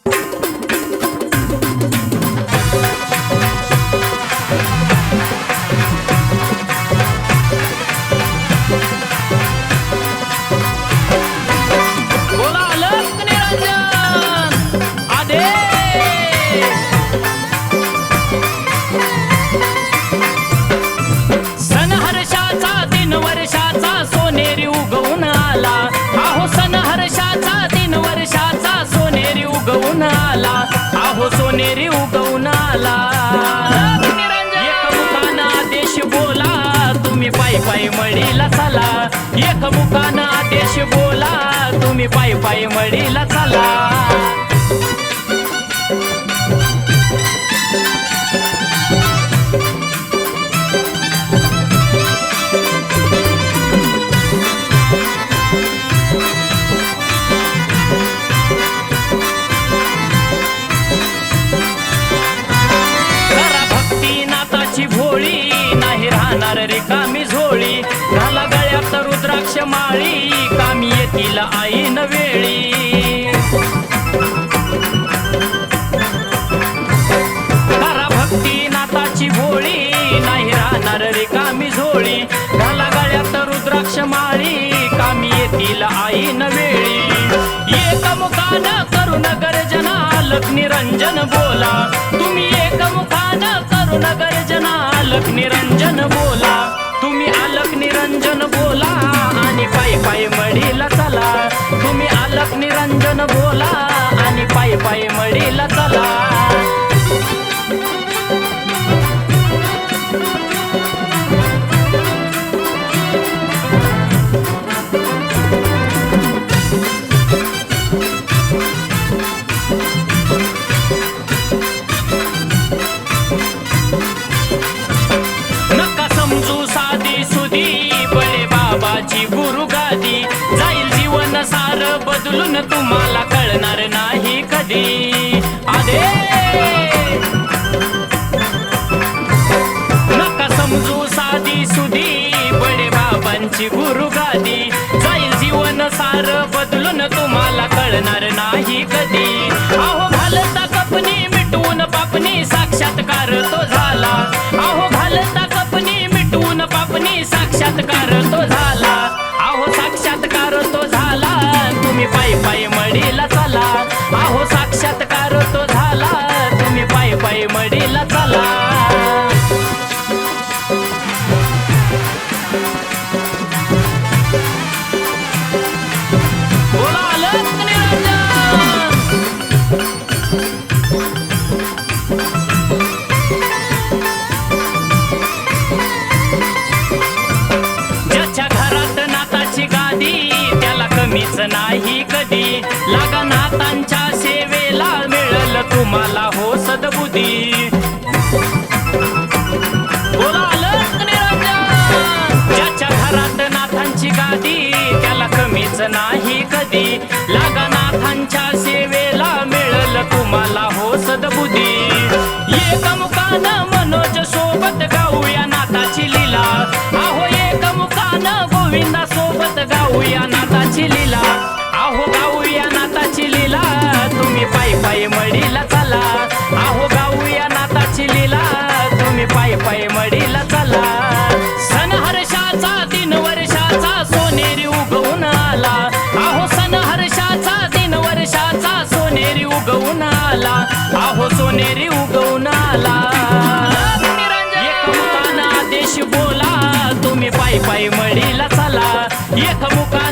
बोला अलक निरंजन आदेश। सन हर्षाचा दिन वर्षाचा सोनेरी उगवून आला, आहो सन हर्षाचा दिन वर्षाचा सोनेरी उगवून आला, आहो सोनेरी उगवून आला। एकमुखानं आदेश बोला तुम्ही पायी पायी मळीला चला, एकमुखानं आदेश बोला तुम्ही पायी पायी मळीला चला। भोळी नाही राहणार रिकामी झोळी, घाला गळ्यात रुद्राक्ष माळी कामी येतील आईन वेळी। करा भक्ती नाथाची भोळी नाही राहणार रिकामी झोळी, घाला गळ्यात रुद्राक्ष माळी कामी येतील आईन वेळी। एकमुखानं करुण गर्जना अलक निरंजन बोला, तुम्ही एकमुखानं करुण गर्जना अलक निरंजन बोला, तुम्ही अलक निरंजन बोला आणि पायी पायी मळीला चला, तुम्ही अलक निरंजन बोला आणि पायी पायी मळीला चला। बाबाची गुरु गादी जाईल जीवन सार बदलून तुम्हाला कळणार नाही कधी। आदेश नका समजू साधी सुधी बडे बाबांची गुरु गादी जाईल जीवन सार बदलून तुम्हाला कळणार नाही कधी। आहो घालता कपनी मिटवून पापणी साक्षात्कार तो झाला, आहो घालता कपनी मिटवून पापणी साक्षात्कार तो झाला, आहो साक्षात्कार तो झाला तुम्ही पायी पायी मळीला चला, आहो साक्षात्कार तो झाला तुम्ही पायी पायी मळीला चला। बोला अलक निरंजन। कमीच नाही कधी लागा नाथांच्या सेवेला मिळल तुम्हाला हो सद्बुद्धी। बोला अलक निरंजन। ज्याच्या घरात नाथांची गादी त्याला कमीच नाही कधी लागा नाथांच्या सेवेला मिळल तुम्हाला हो सद्बुद्धी। एकमुखानं मनोज सोबत गाऊया नाथाची लीला, आहो एकमुखानं गोविंदा सोबत गाऊया नाथाची लीला, आहो गाऊया नाथाची लीला तुम्ही पायी पायी मळीला चला, आहो गाऊया नाथाची लीला तुम्ही पायी पायी मळीला चला। सन हर्षाचा दिन वर्षाचा सोनेरी उगवून आला, आहो सन हर्षाचा दिन वर्षाचा सोनेरी उगवून आला, आहो सोनेरी उगवून आला। एकमुखानं आदेश बोला तुम्ही पायी पायी मळीला चला, एकमुखानं